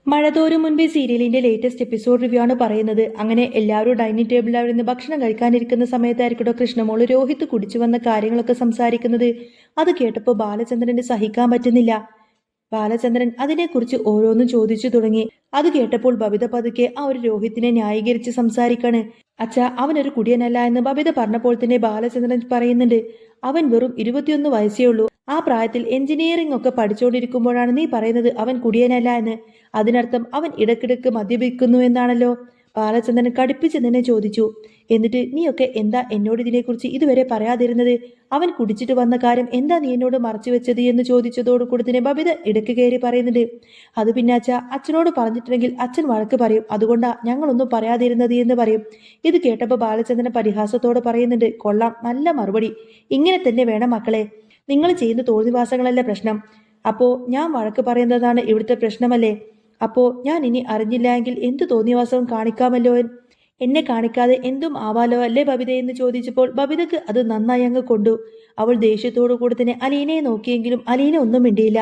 മഴതോരും മുൻപേ സീരിയലിന്റെ latest episode review ആണ് പറയുന്നത്. അങ്ങനെ എല്ലാവരും ഡൈനിങ് ടേബിളിൽ അവിടെ നിന്ന് ഭക്ഷണം കഴിക്കാനിരിക്കുന്ന സമയത്തായിരിക്കട്ടോ കൃഷ്ണമോള് രോഹിത് കുടിച്ചു വന്ന കാര്യങ്ങളൊക്കെ സംസാരിക്കുന്നത്. അത് കേട്ടപ്പോൾ ബാലചന്ദ്രന് സഹിക്കാൻ പറ്റുന്നില്ല. ബാലചന്ദ്രൻ അതിനെക്കുറിച്ച് ഓരോന്നും ചോദിച്ചു തുടങ്ങി. അത് കേട്ടപ്പോൾ ബബിത പതുക്കെ ആ ഒരു രോഹിത്തിനെ ന്യായീകരിച്ച് സംസാരിക്കാണ്. അച്ഛാ, അവനൊരു കുടിയനല്ല എന്ന് ബബിത പറഞ്ഞപ്പോൾ തന്നെ ബാലചന്ദ്രൻ പറയുന്നുണ്ട്. അവൻ വെറും 21 വയസ്സേ ഉള്ളൂ. ആ പ്രായത്തിൽ എഞ്ചിനീയറിംഗ് ഒക്കെ പഠിച്ചുകൊണ്ടിരിക്കുമ്പോഴാണ് നീ പറയുന്നത് അവൻ കുടിയനല്ല എന്ന്. അതിനർത്ഥം അവൻ ഇടക്കിടക്ക് മദ്യപിക്കുന്നു എന്നാണല്ലോ. ബാലചന്ദ്രൻ കടുപ്പിച്ച് നിന്നെ ചോദിച്ചു. എന്നിട്ട് നീയൊക്കെ എന്താ എന്നോട് ഇതിനെക്കുറിച്ച് ഇതുവരെ പറയാതിരുന്നത്? അവൻ കുടിച്ചിട്ട് വന്ന കാര്യം എന്താ നീ എന്നോട് മറച്ചു വെച്ചത് എന്ന് ചോദിച്ചതോടുകൂടി തന്നെ ബബിത ഇടയ്ക്ക് കയറി പറയുന്നുണ്ട്. അത് പിന്നെ അച്ഛനോട് പറഞ്ഞിട്ടുണ്ടെങ്കിൽ അച്ഛൻ വഴക്ക് പറയും, അതുകൊണ്ടാ ഞങ്ങളൊന്നും പറയാതിരുന്നത് എന്ന് പറയും. ഇത് കേട്ടപ്പോൾ ബാലചന്ദ്രൻ പരിഹാസത്തോടെ പറയുന്നുണ്ട്. കൊള്ളാം, നല്ല മറുപടി. ഇങ്ങനെ തന്നെ വേണം മക്കളെ. നിങ്ങൾ ചെയ്യുന്ന തോന്നിവാസങ്ങളല്ല പ്രശ്നം. അപ്പോ ഞാൻ വഴക്ക് പറയുന്നതാണ് ഇവിടുത്തെ പ്രശ്നമല്ലേ? അപ്പോ ഞാൻ ഇനി അറിഞ്ഞില്ല എങ്കിൽ എന്ത് തോന്നിവാസവും കാണിക്കാമല്ലോ. എന്നെ കാണിക്കാതെ എന്തും ആവാലോ അല്ലേ ബബിത എന്ന് ചോദിച്ചപ്പോൾ ബബിതക്ക് അത് നന്നായി അങ്ങ് കൊണ്ടു. അവൾ ദേഷ്യത്തോടു കൂടി തന്നെ അലീനയെ നോക്കിയെങ്കിലും അലീന ഒന്നും മിണ്ടിയില്ല.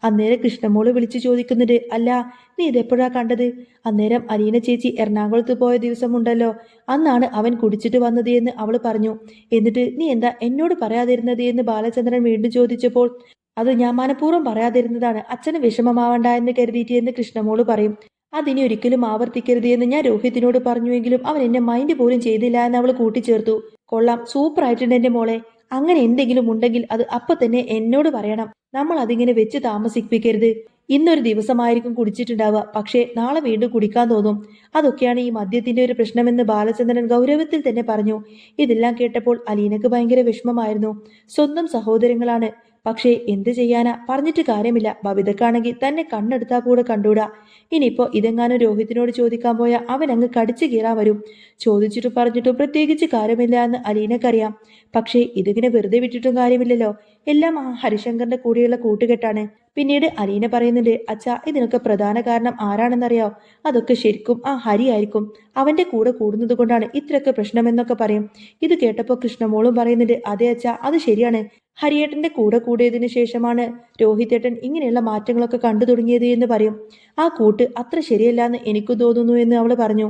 അന്നേരം കൃഷ്ണമോള് വിളിച്ചു ചോദിക്കുന്നുണ്ട്. അല്ല, നീ ഇതെപ്പോഴാ കണ്ടത്? അന്നേരം അലീന ചേച്ചി എറണാകുളത്ത് പോയ ദിവസമുണ്ടല്ലോ, അന്നാണ് അവൻ കുടിച്ചിട്ട് വന്നത് എന്ന് അവൾ പറഞ്ഞു. എന്നിട്ട് നീ എന്താ എന്നോട് പറയാതിരുന്നത് എന്ന് ബാലചന്ദ്രൻ വീണ്ടും ചോദിച്ചപ്പോൾ അത് ഞാൻ മനഃപൂർവ്വം പറയാതിരുന്നതാണ്, അച്ഛന് വിഷമമാവണ്ട എന്ന് കരുതിയിട്ട് എന്ന് കൃഷ്ണമോള് പറയും. അതിനി ഒരിക്കലും ആവർത്തിക്കരുത് എന്ന് ഞാൻ രോഹിത്തിനോട് പറഞ്ഞുവെങ്കിലും അവൻ എന്നെ മൈൻഡ് പോലും ചെയ്തില്ല എന്ന് അവൾ കൂട്ടിച്ചേർത്തു. കൊള്ളാം, സൂപ്പർ ആയിട്ടുണ്ട് എന്റെ മോളെ. അങ്ങനെ എന്തെങ്കിലും ഉണ്ടെങ്കിൽ അത് അപ്പൊ തന്നെ എന്നോട് പറയണം. നമ്മൾ അതിങ്ങനെ വെച്ച് താമസിപ്പിക്കരുത്. ഇന്നൊരു ദിവസമായിരിക്കും കുടിച്ചിട്ടുണ്ടാവുക, പക്ഷേ നാളെ വീണ്ടും കുടിക്കാൻ തോന്നും. അതൊക്കെയാണ് ഈ മദ്യത്തിന്റെ ഒരു പ്രശ്നമെന്ന് ബാലചന്ദ്രൻ ഗൗരവത്തിൽ തന്നെ പറഞ്ഞു. ഇതെല്ലാം കേട്ടപ്പോൾ അലീനക്ക് ഭയങ്കര വിഷമമായിരുന്നു. സ്വന്തം സഹോദരങ്ങളാണ്, പക്ഷേ എന്ത് ചെയ്യാനാ, പറഞ്ഞിട്ട് കാര്യമില്ല. ബബിതക്കാണെങ്കിൽ തന്നെ കണ്ണെടുത്താൽ കൂടെ കണ്ടൂടാ. ഇനിയിപ്പോ ഇതെങ്ങാനും രോഹിത്തിനോട് ചോദിക്കാൻ പോയാൽ അവൻ അങ്ങ് കടിച്ചു കീറാൻ വരും. ചോദിച്ചിട്ടും പറഞ്ഞിട്ടും പ്രത്യേകിച്ച് കാര്യമില്ല എന്ന് അലീനക്കറിയാം. പക്ഷേ ഇതിങ്ങനെ വെറുതെ വിട്ടിട്ടും കാര്യമില്ലല്ലോ. എല്ലാം ആ ഹരിശങ്കറിന്റെ കൂടെയുള്ള കൂട്ടുകെട്ടാണ്. പിന്നീട് അലീന പറയുന്നുണ്ട്. അച്ഛാ, ഇതിനൊക്കെ പ്രധാന കാരണം ആരാണെന്നറിയാം? അതൊക്കെ ശരിക്കും ആ ഹരി ആയിരിക്കും. അവന്റെ കൂടെ കൂടുന്നത് കൊണ്ടാണ് ഇത്രയൊക്കെ പ്രശ്നമെന്നൊക്കെ പറയും. ഇത് കേട്ടപ്പോൾ കൃഷ്ണമോളും പറയുന്നുണ്ട്. അതെ അച്ഛാ, അത് ശരിയാണ്. ഹരിയേട്ടന്റെ കൂടെ കൂടിയതിനു ശേഷമാണ് രോഹിതേട്ടൻ ഇങ്ങനെയുള്ള മാറ്റങ്ങളൊക്കെ കണ്ടു തുടങ്ങിയത് എന്ന് പറയും. ആ കൂട്ട് അത്ര ശരിയല്ല എന്ന് എനിക്കും തോന്നുന്നു എന്ന് അവൾ പറഞ്ഞു.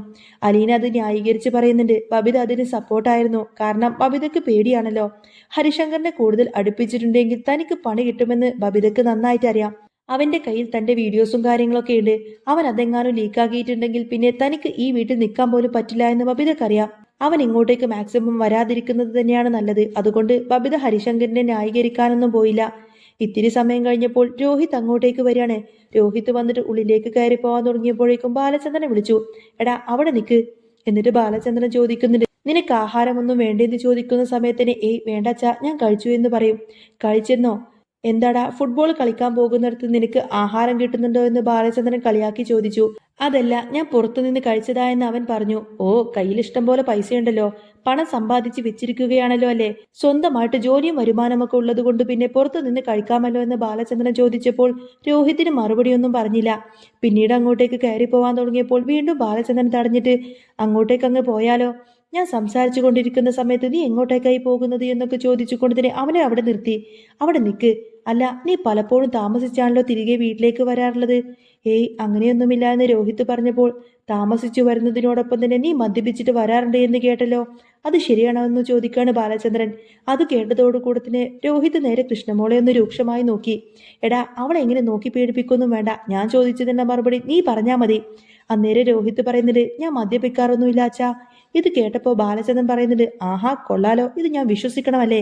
അലീന അത് ന്യായീകരിച്ച് പറയുന്നുണ്ട്. ബബിത അതിന് സപ്പോർട്ടായിരുന്നു. കാരണം ബബിതക്ക് പേടിയാണല്ലോ. ഹരിശങ്കറിനെ കൂടുതൽ അടുപ്പിച്ചിട്ടുണ്ടെങ്കിൽ തനിക്ക് പണി കിട്ടുമെന്ന് ബബിതക്ക് നന്നായിട്ട് അറിയാം. അവന്റെ കയ്യിൽ തന്റെ വീഡിയോസും കാര്യങ്ങളൊക്കെ ഉണ്ട്. അവൻ അതെങ്ങാനും ലീക്കാക്കിയിട്ടുണ്ടെങ്കിൽ പിന്നെ തനിക്ക് ഈ വീട്ടിൽ നിൽക്കാൻ പോലും പറ്റില്ല എന്ന് ബബിതക്കറിയാം. അവൻ ഇങ്ങോട്ടേക്ക് മാക്സിമം വരാതിരിക്കുന്നത് തന്നെയാണ് നല്ലത്. അതുകൊണ്ട് ബബിത ഹരിശങ്കറിനെ ന്യായീകരിക്കാനൊന്നും പോയില്ല. ഇത്തിരി സമയം കഴിഞ്ഞപ്പോൾ രോഹിത് അങ്ങോട്ടേക്ക് വരികയാണ്. രോഹിത് വന്നിട്ട് ഉള്ളിലേക്ക് കയറി പോകാൻ തുടങ്ങിയപ്പോഴേക്കും ബാലചന്ദ്രനെ വിളിച്ചു. എടാ, അവിടെ നിൽക്ക്. എന്നിട്ട് ബാലചന്ദ്രൻ ചോദിക്കുന്നുണ്ട്. നിനക്ക് ആഹാരമൊന്നും വേണ്ടെന്ന് ചോദിക്കുന്ന സമയത്തിന് ഏയ് വേണ്ടച്ചാ, ഞാൻ കഴിച്ചു എന്ന് പറയും. കഴിച്ചെന്നോ? എന്താടാ, ഫുട്ബോൾ കളിക്കാൻ പോകുന്നിടത്ത് നിനക്ക് ആഹാരം കിട്ടുന്നുണ്ടോ എന്ന് ബാലചന്ദ്രൻ കളിയാക്കി ചോദിച്ചു. അതല്ല, ഞാൻ പുറത്തുനിന്ന് കഴിച്ചതാ എന്ന് അവൻ പറഞ്ഞു. ഓ, കയ്യിൽ ഇഷ്ടം പോലെ പൈസയുണ്ടല്ലോ, പണം സമ്പാദിച്ച് വെച്ചിരിക്കുകയാണല്ലോ അല്ലേ? സ്വന്തമായിട്ട് ജോലിയും വരുമാനമൊക്കെ ഉള്ളത് കൊണ്ട് പിന്നെ പുറത്തു നിന്ന് കഴിക്കാമല്ലോ എന്ന് ബാലചന്ദ്രൻ ചോദിച്ചപ്പോൾ രോഹിത്തിന് മറുപടിയൊന്നും പറഞ്ഞില്ല. പിന്നീട് അങ്ങോട്ടേക്ക് കയറി പോവാൻ തുടങ്ങിയപ്പോൾ വീണ്ടും ബാലചന്ദ്രൻ തടഞ്ഞിട്ട്, അങ്ങോട്ടേക്ക് അങ്ങ് പോയാലോ? ഞാൻ സംസാരിച്ചു കൊണ്ടിരിക്കുന്ന സമയത്ത് നീ എങ്ങോട്ടേക്കായി പോകുന്നത് എന്നൊക്കെ ചോദിച്ചുകൊണ്ട് തന്നെ അവനെ അവിടെ നിർത്തി. അവിടെ നിൽക്ക്. അല്ല, നീ പലപ്പോഴും താമസിച്ചാണല്ലോ തിരികെ വീട്ടിലേക്ക് വരാറുള്ളത്. ഏയ്, അങ്ങനെയൊന്നുമില്ല എന്ന് രോഹിത് പറഞ്ഞപ്പോൾ, താമസിച്ചു വരുന്നതിനോടൊപ്പം തന്നെ നീ മദ്യപിച്ചിട്ട് വരാറുണ്ട് എന്ന് കേട്ടല്ലോ, അത് ശരിയാണോ എന്ന് ചോദിക്കാണ് ബാലചന്ദ്രൻ. അത് കേട്ടതോടുകൂടെ തന്നെ രോഹിത് നേരെ കൃഷ്ണമോളെ ഒന്ന് രൂക്ഷമായി നോക്കി. എടാ, അവളെ എങ്ങനെ നോക്കി പേടിപ്പിക്കൊന്നും വേണ്ട. ഞാൻ ചോദിച്ചതിന്റെ മറുപടി നീ പറഞ്ഞാ മതി. അന്നേരം രോഹിത് പറയുന്നുണ്ട്. ഞാൻ മദ്യപിക്കാറൊന്നുമില്ല അച്ഛാ. ഇത് കേട്ടപ്പോൾ ബാലചന്ദ്രൻ പറയുന്നുണ്ട്. ആഹാ, കൊള്ളാലോ, ഇത് ഞാൻ വിശ്വസിക്കണമല്ലേ?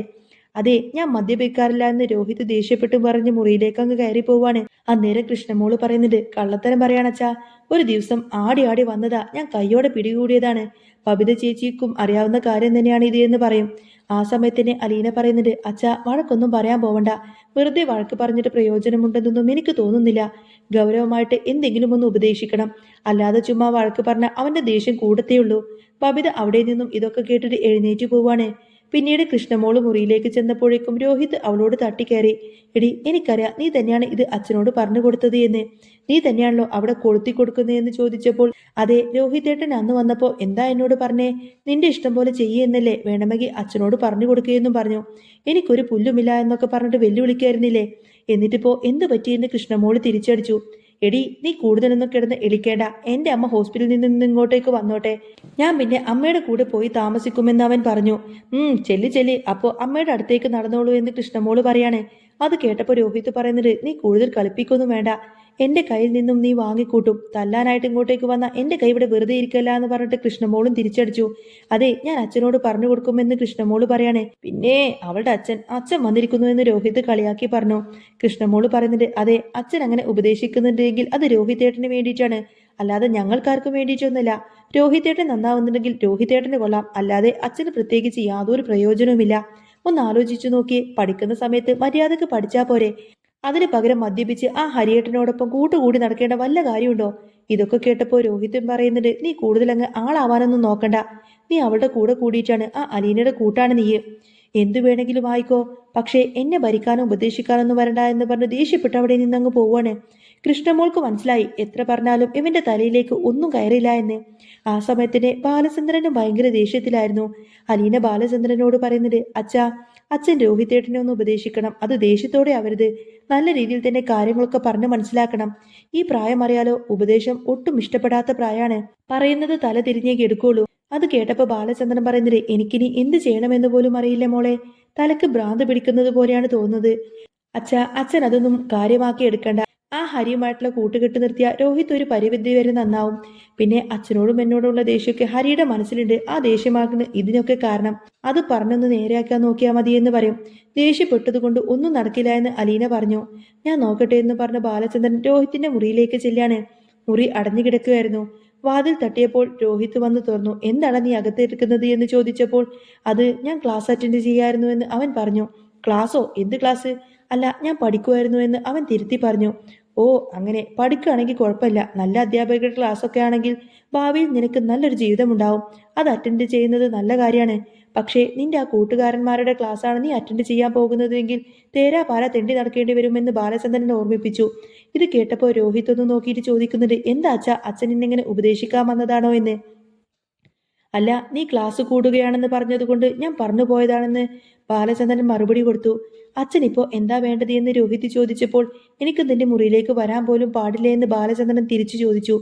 അതെ, ഞാൻ മദ്യപിക്കാറില്ല എന്ന് രോഹിത് ദേഷ്യപ്പെട്ടു പറഞ്ഞ് മുറിയിലേക്ക് അങ്ങ് കയറി പോവാണ്. അന്നേരം കൃഷ്ണമോള് പറയുന്നുണ്ട്. കള്ളത്തരം പറയാണച്ചാ, ഒരു ദിവസം ആടി ആടി വന്നതാ, ഞാൻ കയ്യോടെ പിടികൂടിയതാണ്. ബബിത ചേച്ചിക്കും അറിയാവുന്ന കാര്യം തന്നെയാണ് ഇത് എന്ന് പറയും. ആ സമയത്തിന് അലീന പറയുന്നുണ്ട്. അച്ഛാ, വഴക്കൊന്നും പറയാൻ പോവണ്ട. വെറുതെ വഴക്ക് പറഞ്ഞിട്ട് പ്രയോജനമുണ്ടെന്നൊന്നും എനിക്ക് തോന്നുന്നില്ല. ഗൗരവമായിട്ട് എന്തെങ്കിലും ഒന്ന് ഉപദേശിക്കണം. അല്ലാതെ ചുമ്മാ വഴക്ക് പറഞ്ഞ അവന്റെ ദേഷ്യം കൂടത്തേയുള്ളൂ. ബബിത അവിടെ നിന്നും ഇതൊക്കെ കേട്ടിട്ട് എഴുന്നേറ്റ് പോവാണ്. പിന്നീട് കൃഷ്ണമോള് മുറിയിലേക്ക് ചെന്നപ്പോഴേക്കും രോഹിത് അവളോട് തട്ടിക്കയറി. എടി, എനിക്കറിയാം നീ തന്നെയാണ് ഇത് അച്ഛനോട് പറഞ്ഞു കൊടുത്തത് എന്ന്. നീ തന്നെയാണല്ലോ അവിടെ കൊളുത്തി കൊടുക്കുന്നതെന്ന് ചോദിച്ചപ്പോൾ, അതെ, രോഹിതേട്ടൻ അന്ന് വന്നപ്പോൾ എന്താ എന്നോട് പറഞ്ഞേ? നിന്റെ ഇഷ്ടം പോലെ ചെയ്യുന്നല്ലേ, വേണമെങ്കിൽ അച്ഛനോട് പറഞ്ഞു കൊടുക്കുകയെന്നും പറഞ്ഞു. എനിക്കൊരു പുല്ലുമില്ല എന്നൊക്കെ പറഞ്ഞിട്ട് വെല്ലുവിളിക്കായിരുന്നില്ലേ? എന്നിട്ടിപ്പോ എന്ത് പറ്റിയെന്ന് കൃഷ്ണമോള് തിരിച്ചടിച്ചു. എടി നീ കൂടുതലൊന്നും കിടന്ന് എളിക്കേണ്ട, എന്റെ അമ്മ ഹോസ്പിറ്റലിൽ നിന്ന് ഇങ്ങോട്ടേക്ക് വന്നോട്ടെ, ഞാൻ പിന്നെ അമ്മയുടെ കൂടെ പോയി താമസിക്കുമെന്ന് അവൻ പറഞ്ഞു. ചെല്ലി ചെല്ലി, അപ്പോ അമ്മയുടെ അടുത്തേക്ക് നടന്നോളൂ എന്ന് കൃഷ്ണമോള് പറയാണ്. അത് കേട്ടപ്പോൾ രോഹിത് പറയുന്നത്, നീ കൂടുതൽ കളിപ്പിക്കൊന്നും വേണ്ട, എന്റെ കയ്യിൽ നിന്നും നീ വാങ്ങിക്കൂട്ടും, തല്ലാനായിട്ട് ഇങ്ങോട്ടേക്ക് വന്ന എന്റെ കൈ ഇവിടെ വെറുതെ ഇരിക്കല്ല എന്ന് പറഞ്ഞിട്ട് കൃഷ്ണമോളും തിരിച്ചടിച്ചു. അതെ, ഞാൻ അച്ഛനോട് പറഞ്ഞു കൊടുക്കുമെന്ന് കൃഷ്ണമോള് പറയാണ്. പിന്നെ അവളുടെ അച്ഛൻ വന്നിരിക്കുന്നു എന്ന് രോഹിത് കളിയാക്കി പറഞ്ഞു. കൃഷ്ണമോള് പറയുന്നുണ്ട്, അതെ, അച്ഛൻ അങ്ങനെ ഉപദേശിക്കുന്നുണ്ടെങ്കിൽ അത് രോഹിതേട്ടന് വേണ്ടിയിട്ടാണ്, അല്ലാതെ ഞങ്ങൾക്കാർക്കും വേണ്ടിയിട്ടൊന്നുമില്ല. രോഹിതേട്ടൻ നന്നാവുന്നുണ്ടെങ്കിൽ രോഹിതേട്ടന് കൊള്ളാം, അല്ലാതെ അച്ഛന് പ്രത്യേകിച്ച് യാതൊരു പ്രയോജനവുമില്ല. ഒന്ന് ആലോചിച്ചു നോക്കി, പഠിക്കുന്ന സമയത്ത് മര്യാദക്ക് പഠിച്ചാ പോരെ, അതിന് പകരം മദ്യപിച്ച് ആ ഹരിയേട്ടനോടൊപ്പം കൂട്ടുകൂടി നടക്കേണ്ട വല്ല കാര്യമുണ്ടോ? ഇതൊക്കെ കേട്ടപ്പോൾ രോഹിതൻ പറയുന്നുണ്ട്, നീ കൂടുതൽ അങ്ങ് ആളാവാനൊന്നും നോക്കണ്ട, നീ അവളുടെ കൂടെ കൂടിയിട്ടാണ്, ആ അലീനയുടെ കൂട്ടാണ് നീ. എന്തു വേണമെങ്കിലും ആയിക്കോ, പക്ഷേ എന്നെ ഭരിക്കാനോ ഉപദേശിക്കാനൊന്നും വരണ്ട എന്ന് പറഞ്ഞ് ദേഷ്യപ്പെട്ട് അവിടെ നിന്നങ്ങ് പോവാണ്. കൃഷ്ണമോൾക്ക് മനസ്സിലായി, എത്ര പറഞ്ഞാലും ഇവന്റെ തലയിലേക്ക് ഒന്നും കയറില്ല എന്ന്. ആ സമയത്തിന് ബാലചന്ദ്രനും ഭയങ്കര ദേഷ്യത്തിലായിരുന്നു. അലീന ബാലചന്ദ്രനോട് പറയുന്നത്, അച്ഛൻ രോഹിതേട്ടനെ ഒന്ന് ഉപദേശിക്കണം, അത് ദേഷ്യത്തോടെ ആവരുത്, നല്ല രീതിയിൽ തന്നെ കാര്യങ്ങളൊക്കെ പറഞ്ഞ് മനസ്സിലാക്കണം. ഈ പ്രായം അറിയാലോ, ഉപദേശം ഒട്ടും ഇഷ്ടപ്പെടാത്ത പ്രായമാണ്, പറയുന്നത് തല തിരിഞ്ഞേ എടുക്കുള്ളൂ. അത് കേട്ടപ്പോ ബാലചന്ദ്രൻ പറയുന്നത്, എനിക്കിനി എന്ത് ചെയ്യണമെന്ന് പോലും അറിയില്ല മോളെ, തലക്ക് ഭ്രാന്ത് പിടിക്കുന്നത് പോലെയാണ് തോന്നുന്നത്. അച്ഛൻ അതൊന്നും കാര്യമാക്കി എടുക്കണ്ട, ആ ഹരിയുമായിട്ടുള്ള കൂട്ടുകെട്ട് നിർത്തിയ രോഹിത് ഒരു പരിധി വരെ നന്നാവും. പിന്നെ അച്ഛനോടും എന്നോടുള്ള ദേഷ്യമൊക്കെ ഹരിയുടെ മനസ്സിലുണ്ട്, ആ ദേഷ്യമാകുന്ന ഇതിനൊക്കെ കാരണം, അത് പറഞ്ഞൊന്ന് നേരെയാക്കാൻ നോക്കിയാൽ മതി എന്ന് പറയും. ദേഷ്യപ്പെട്ടത് കൊണ്ട് ഒന്നും നടക്കില്ല എന്ന് അലീന പറഞ്ഞു. ഞാൻ നോക്കട്ടെ എന്ന് പറഞ്ഞ ബാലചന്ദ്രൻ രോഹിത്തിന്റെ മുറിയിലേക്ക് ചെല്ലാണ്. മുറി അടഞ്ഞു കിടക്കുകയായിരുന്നു. വാതിൽ തട്ടിയപ്പോൾ രോഹിത് വന്ന് തുറന്നു. എന്താണ് നീ അകത്തിരിക്കുന്നത് എന്ന് ചോദിച്ചപ്പോൾ, അത് ഞാൻ ക്ലാസ് അറ്റൻഡ് ചെയ്യായിരുന്നു എന്ന് അവൻ പറഞ്ഞു. ക്ലാസ്സോ? എന്ത് ക്ലാസ്? അല്ല, ഞാൻ പഠിക്കുമായിരുന്നു എന്ന് അവൻ തിരുത്തി പറഞ്ഞു. ഓ, അങ്ങനെ പഠിക്കുകയാണെങ്കിൽ കുഴപ്പമില്ല, നല്ല അധ്യാപകരുടെ ക്ലാസ്സൊക്കെ ആണെങ്കിൽ ഭാവിയിൽ നിനക്ക് നല്ലൊരു ജീവിതമുണ്ടാവും, അത് അറ്റൻഡ് ചെയ്യുന്നത് നല്ല കാര്യമാണ്. പക്ഷേ നിന്റെ ആ കൂട്ടുകാരന്മാരുടെ ക്ലാസ്സാണ് നീ അറ്റൻഡ് ചെയ്യാൻ പോകുന്നതെങ്കിൽ തേരാപാര തെണ്ടി നടക്കേണ്ടി വരുമെന്ന് ബാലചന്ദ്രൻ ഓർമ്മിപ്പിച്ചു. ഇത് കേട്ടപ്പോൾ രോഹിത് ഒന്ന് നോക്കിയിട്ട് ചോദിക്കുന്നുണ്ട്, എന്താ അച്ഛൻ ഇന്നിങ്ങനെ ഉപദേശിക്കാൻ വന്നതാണോ എന്ന്. അല്ല, നീ ക്ലാസ് കൂടുകയാണെന്ന് പറഞ്ഞതുകൊണ്ട് ഞാൻ പറഞ്ഞു പോയതാണെന്ന് ബാലചന്ദ്രൻ മറുപടി കൊടുത്തു. അച്ഛൻ ഇപ്പോൾ എന്താ വേണ്ടത് എന്ന് രോഹിത് ചോദിച്ചപ്പോൾ, എനിക്ക് നിന്റെ മുറിയിലേക്ക് വരാൻ പോലും പാടില്ല എന്ന് ബാലചന്ദ്രൻ തിരിച്ചു ചോദിച്ചു.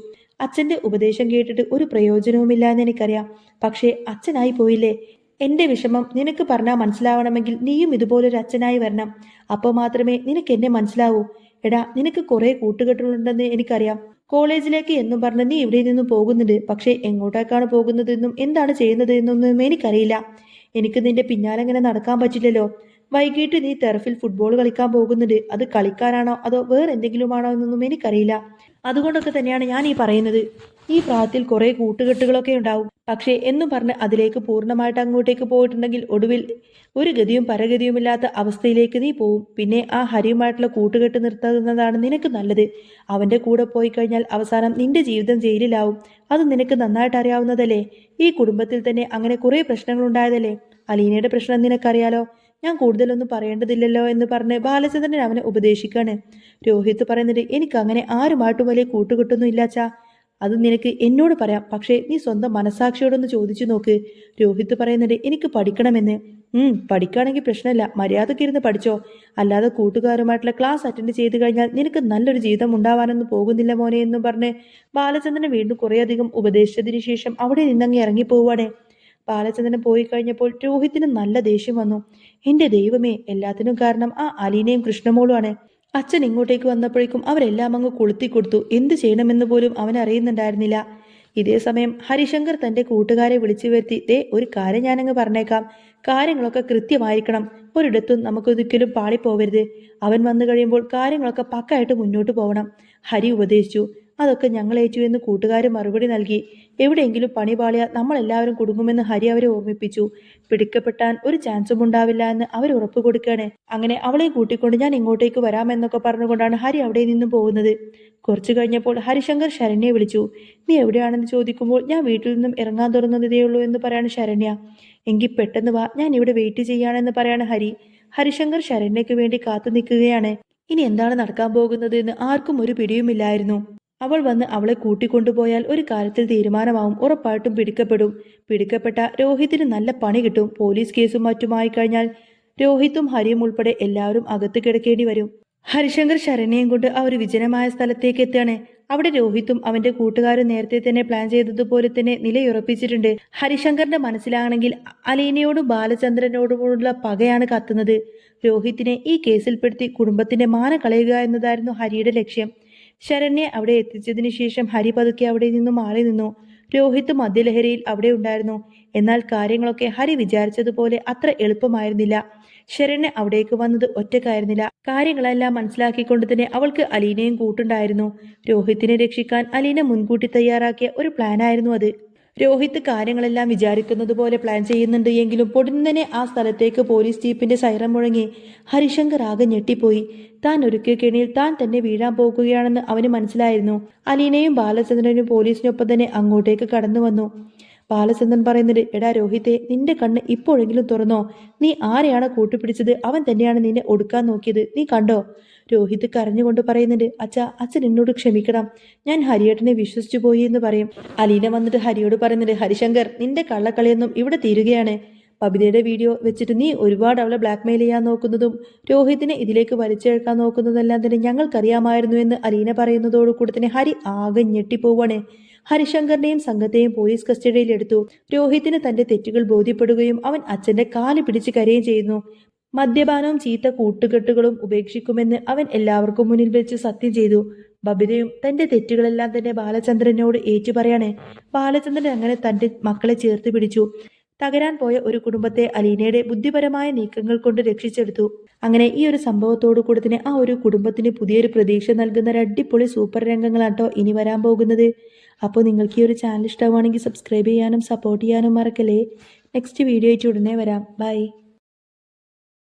അച്ഛന്റെ ഉപദേശം കേട്ടിട്ട് ഒരു പ്രയോജനവുമില്ല എന്ന് എനിക്കറിയാം, പക്ഷേ അച്ഛനായി പോയില്ലേ, എന്റെ വിഷമം നിനക്ക് പറഞ്ഞാൽ മനസ്സിലാവണമെങ്കിൽ നീയും ഇതുപോലൊരു അച്ഛനായി വരണം, അപ്പോൾ മാത്രമേ നിനക്ക് എന്നെ മനസ്സിലാവൂ. എടാ, നിനക്ക് കുറെ കൂട്ടുകെട്ടുകളുണ്ടെന്ന് എനിക്കറിയാം, കോളേജിലേക്ക് എന്നും പറഞ്ഞ് നീ ഇവിടെ നിന്നും പോകുന്നുണ്ട്, പക്ഷേ എങ്ങോട്ടേക്കാണ് പോകുന്നതെന്നും എന്താണ് ചെയ്യുന്നത് എന്നൊന്നും എനിക്കറിയില്ല. എനിക്ക് നിന്റെ പിന്നാലെ ഇങ്ങനെ നടക്കാൻ പറ്റില്ലല്ലോ. വൈകിട്ട് നീ ടെറഫിൽ ഫുട്ബോൾ കളിക്കാൻ പോകുന്നുണ്ട്, അത് കളിക്കാനാണോ അതോ വേറെ എന്തെങ്കിലുമാണോ എന്നൊന്നും എനിക്കറിയില്ല. അതുകൊണ്ടൊക്കെ തന്നെയാണ് ഞാൻ ഈ പറയുന്നത്. ഈ പ്രായത്തിൽ കുറെ കൂട്ടുകെട്ടുകളൊക്കെ ഉണ്ടാവും, പക്ഷേ എന്നും പറഞ്ഞ് അതിലേക്ക് പൂർണ്ണമായിട്ട് അങ്ങോട്ടേക്ക് പോയിട്ടുണ്ടെങ്കിൽ ഒടുവിൽ ഒരു ഗതിയും പരഗതിയുമില്ലാത്ത അവസ്ഥയിലേക്ക് നീ പോവും. പിന്നെ ആ ഹരിയുമായിട്ടുള്ള കൂട്ടുകെട്ട് നിർത്തുന്നതാണ് നിനക്ക് നല്ലത്. അവന്റെ കൂടെ പോയി കഴിഞ്ഞാൽ അവസാനം നിന്റെ ജീവിതം ജയിലിലാവും. അത് നിനക്ക് നന്നായിട്ട് അറിയാവുന്നതല്ലേ. ഈ കുടുംബത്തിൽ തന്നെ അങ്ങനെ കുറെ പ്രശ്നങ്ങൾ ഉണ്ടായതല്ലേ. അലീനയുടെ പ്രശ്നം നിനക്കറിയാലോ, ഞാൻ കൂടുതലൊന്നും പറയേണ്ടതില്ലല്ലോ എന്ന് പറഞ്ഞ് ബാലചന്ദ്രൻ അവനെ ഉപദേശിക്കാണ്. രോഹിത് പറയുന്നത്, എനിക്ക് അങ്ങനെ ആരുമായിട്ടും വലിയ കൂട്ടുകെട്ടൊന്നും ഇല്ലാച്ചാ, അത് നിനക്ക് എന്നോട് പറയാം, പക്ഷേ നീ സ്വന്തം മനസാക്ഷിയോടൊന്ന് ചോദിച്ചു നോക്ക്. രോഹിത് പറയുന്നുണ്ട്, എനിക്ക് പഠിക്കണമെന്ന്. പഠിക്കുകയാണെങ്കിൽ പ്രശ്നമില്ല, മര്യാദയ്ക്ക് ഇരുന്ന് പഠിച്ചോ, അല്ലാതെ കൂട്ടുകാരുമായിട്ടുള്ള ക്ലാസ് അറ്റൻഡ് ചെയ്ത് കഴിഞ്ഞാൽ നിനക്ക് നല്ലൊരു ജീവിതം ഉണ്ടാവാനൊന്നും പോകുന്നില്ല മോനെ എന്നും പറഞ്ഞ് ബാലചന്ദ്രൻ വീണ്ടും കുറേയധികം ഉപദേശിച്ചതിന് ശേഷം അവിടെ നിന്നങ്ങ് ഇറങ്ങിപ്പോവാണ്. ബാലചന്ദ്രൻ പോയി കഴിഞ്ഞപ്പോൾ രോഹിത്തിന് നല്ല ദേഷ്യം വന്നു. എന്റെ ദൈവമേ, എല്ലാത്തിനും കാരണം ആ അലീനയും കൃഷ്ണമോളുമാണ്. അച്ഛൻ ഇങ്ങോട്ടേക്ക് വന്നപ്പോഴേക്കും അവരെല്ലാം അങ്ങ് കൊളുത്തി കൊടുത്തു, എന്ത് ചെയ്യണമെന്ന് പോലും അവൻ അറിയുന്നുണ്ടായിരുന്നില്ല. ഇതേ സമയം ഹരിശങ്കർ തന്റെ കൂട്ടുകാരെ വിളിച്ചു വരുത്തി, ദേ ഒരു കാര്യം ഞാനങ്ങ് പറഞ്ഞേക്കാം, കാര്യങ്ങളൊക്കെ കൃത്യമായിരിക്കണം, ഒരിടത്തും നമുക്കൊരിക്കലും പാളിപ്പോവരുത്, അവൻ വന്നു കഴിയുമ്പോൾ കാര്യങ്ങളൊക്കെ പക്കായിട്ട് മുന്നോട്ട് പോകണം, ഹരി ഉപദേശിച്ചു. അതൊക്കെ ഞങ്ങൾ ഏറ്റു എന്ന് കൂട്ടുകാർ മറുപടി നൽകി. എവിടെയെങ്കിലും പണി പാളിയാൽ നമ്മളെല്ലാവരും കുടുങ്ങുമെന്ന് ഹരി അവരെ ഓർമ്മിപ്പിച്ചു. പിടിക്കപ്പെട്ടാൻ ഒരു ചാൻസും ഉണ്ടാവില്ല എന്ന് അവർ ഉറപ്പ് കൊടുക്കുകയാണ്. അങ്ങനെ അവളെ കൂട്ടിക്കൊണ്ട് ഞാൻ ഇങ്ങോട്ടേക്ക് വരാമെന്നൊക്കെ പറഞ്ഞുകൊണ്ടാണ് ഹരി അവിടെ നിന്നും പോകുന്നത്. കുറച്ചു കഴിഞ്ഞപ്പോൾ ഹരിശങ്കർ ശരണ്യെ വിളിച്ചു. നീ എവിടെയാണെന്ന് ചോദിക്കുമ്പോൾ, ഞാൻ വീട്ടിൽ നിന്നും ഇറങ്ങാൻ തുടങ്ങുന്നതേയുള്ളൂ എന്ന് പറയാണ് ശരണ്യ. എങ്കിൽ പെട്ടെന്ന് വാ, ഞാൻ ഇവിടെ വെയിറ്റ് ചെയ്യാണെന്ന് പറയാണ് ഹരി. ഹരിശങ്കർ ശരണ്യയ്ക്ക് വേണ്ടി കാത്തു നിൽക്കുകയാണ്. ഇനി എന്താണ് നടക്കാൻ പോകുന്നത് എന്ന് ആർക്കും ഒരു പിടിയുമില്ലായിരുന്നു. അവൾ വന്ന് അവളെ കൂട്ടിക്കൊണ്ടുപോയാൽ ഒരു കാര്യത്തിൽ തീരുമാനമാവും, ഉറപ്പായിട്ടും പിടിക്കപ്പെടും. പിടിക്കപ്പെട്ട രോഹിത്തിന് നല്ല പണി കിട്ടും. പോലീസ് കേസും മറ്റുമായി കഴിഞ്ഞാൽ രോഹിത്തും ഹരിയും ഉൾപ്പെടെ എല്ലാവരും അകത്ത് കിടക്കേണ്ടി വരും. ഹരിശങ്കർ ശരണ്യയും കൊണ്ട് ആ ഒരു വിജനമായ സ്ഥലത്തേക്ക് എത്തുകയാണ്. അവിടെ രോഹിത്തും അവന്റെ കൂട്ടുകാരും നേരത്തെ തന്നെ പ്ലാൻ ചെയ്തതുപോലെ തന്നെ നിലയുറപ്പിച്ചിട്ടുണ്ട്. ഹരിശങ്കറിന്റെ മനസ്സിലാണെങ്കിൽ അലീനയോടും ബാലചന്ദ്രനോടുമുള്ള പകയാണ് കത്തുന്നത്. രോഹിത്തിനെ ഈ കേസിൽപ്പെടുത്തി കുടുംബത്തിന്റെ മാനം കളയുക എന്നതായിരുന്നു ഹരിയുടെ ലക്ഷ്യം. ശരണ്യെ അവിടെ എത്തിച്ചതിനു ശേഷം ഹരി പതുക്കെ അവിടെ നിന്നും മാറി നിന്നു. രോഹിത്ത് മദ്യലഹരിയിൽ അവിടെ ഉണ്ടായിരുന്നു. എന്നാൽ കാര്യങ്ങളൊക്കെ ഹരി വിചാരിച്ചതുപോലെ അത്ര എളുപ്പമായിരുന്നില്ല. ശരണ്യ അവിടേക്ക് വന്നത് ഒറ്റക്കായിരുന്നില്ല. കാര്യങ്ങളെല്ലാം മനസ്സിലാക്കിക്കൊണ്ട് തന്നെ അവൾക്ക് അലീനയും കൂട്ടുണ്ടായിരുന്നു. രോഹിത്തിനെ രക്ഷിക്കാൻ അലീന മുൻകൂട്ടി തയ്യാറാക്കിയ ഒരു പ്ലാനായിരുന്നു അത്. രോഹിത്ത് കാര്യങ്ങളെല്ലാം വിചാരിക്കുന്നത് പോലെ പ്ലാൻ ചെയ്യുന്നുണ്ട് എങ്കിലും പൊടുന്നനെ ആ സ്ഥലത്തേക്ക് പോലീസ് ജീപ്പിന്റെ സൈറൻ മുഴങ്ങി. ഹരിശങ്കർ ആകെ ഞെട്ടിപ്പോയി. താൻ ഒരുക്കിയ കെണിയിൽ താൻ തന്നെ വീഴാൻ പോകുകയാണെന്ന് അവന് മനസ്സിലായിരുന്നു. അലീനയും ബാലചന്ദ്രനും പോലീസിനൊപ്പം തന്നെ അങ്ങോട്ടേക്ക് കടന്നു വന്നു. ബാലചന്ദ്രൻ പറയുന്നത്, എടാ രോഹിത്തെ, നിന്റെ കണ്ണ് ഇപ്പോഴെങ്കിലും തുറന്നോ? നീ ആരെയാണ് കൂട്ടുപിടിച്ചത്? അവൻ തന്നെയാണ് നിന്നെ ഒടുക്കാൻ നോക്കിയത്. നീ കണ്ടോ? രോഹിത് കരഞ്ഞുകൊണ്ട് പറയുന്നുണ്ട്, അച്ഛൻ എന്നോട് ക്ഷമിക്കണം. ഞാൻ ഹരിയേട്ടനെ വിശ്വസിച്ചു പോയി എന്ന് പറയും. അലീന വന്നിട്ട് ഹരിയോട് പറയുന്നുണ്ട്, ഹരിശങ്കർ, നിന്റെ കള്ളക്കളിയൊന്നും ഇവിടെ തീരുകയാണ്. ബബിതയുടെ വീഡിയോ വെച്ചിട്ട് നീ ഒരുപാട് അവളെ ബ്ലാക്ക്മെയിൽ ചെയ്യാൻ നോക്കുന്നതും രോഹിത്തിനെ ഇതിലേക്ക് വലിച്ചെടുക്കാൻ നോക്കുന്നതെല്ലാം തന്നെ ഞങ്ങൾക്കറിയാമായിരുന്നു എന്ന് അലീന പറയുന്നതോടുകൂടി തന്നെ ഹരി ആകെ ഞെട്ടിപ്പോവാണ്. ഹരിശങ്കറിനെയും സംഘത്തെയും പോലീസ് കസ്റ്റഡിയിലെടുത്തു. രോഹിത്തിന് തന്റെ തെറ്റുകൾ ബോധ്യപ്പെടുകയും അവൻ അച്ഛന്റെ കാല് പിടിച്ച് കരയുകയും ചെയ്യുന്നു. മദ്യപാനവും ചീത്ത കൂട്ടുകെട്ടുകളും ഉപേക്ഷിക്കുമെന്ന് അവൻ എല്ലാവർക്കും മുന്നിൽ വെച്ച് സത്യം ചെയ്തു. ബബിതയും തന്റെ തെറ്റുകളെല്ലാം തന്നെ ബാലചന്ദ്രനോട് ഏറ്റുപറയാണ്. ബാലചന്ദ്രൻ അങ്ങനെ തന്റെ മക്കളെ ചേർത്ത് പിടിച്ചു. തകരാൻ പോയ ഒരു കുടുംബത്തെ അലീനയുടെ ബുദ്ധിപരമായ നീക്കങ്ങൾ കൊണ്ട് രക്ഷിച്ചെടുത്തു. അങ്ങനെ ഈ ഒരു സംഭവത്തോടു കൂടി തന്നെ ആ ഒരു കുടുംബത്തിന് പുതിയൊരു പ്രതീക്ഷ നൽകുന്ന ഒരു അടിപൊളി സൂപ്പർ രംഗങ്ങളാട്ടോ ഇനി വരാൻ പോകുന്നത്. അപ്പോൾ നിങ്ങൾക്ക് ഈ ഒരു ചാനൽ ഇഷ്ടമാണെങ്കിൽ സബ്സ്ക്രൈബ് ചെയ്യാനും സപ്പോർട്ട് ചെയ്യാനും മറക്കല്ലേ. നെക്സ്റ്റ് വീഡിയോ ആയിട്ട് ഉടനെ വരാം. ബൈ.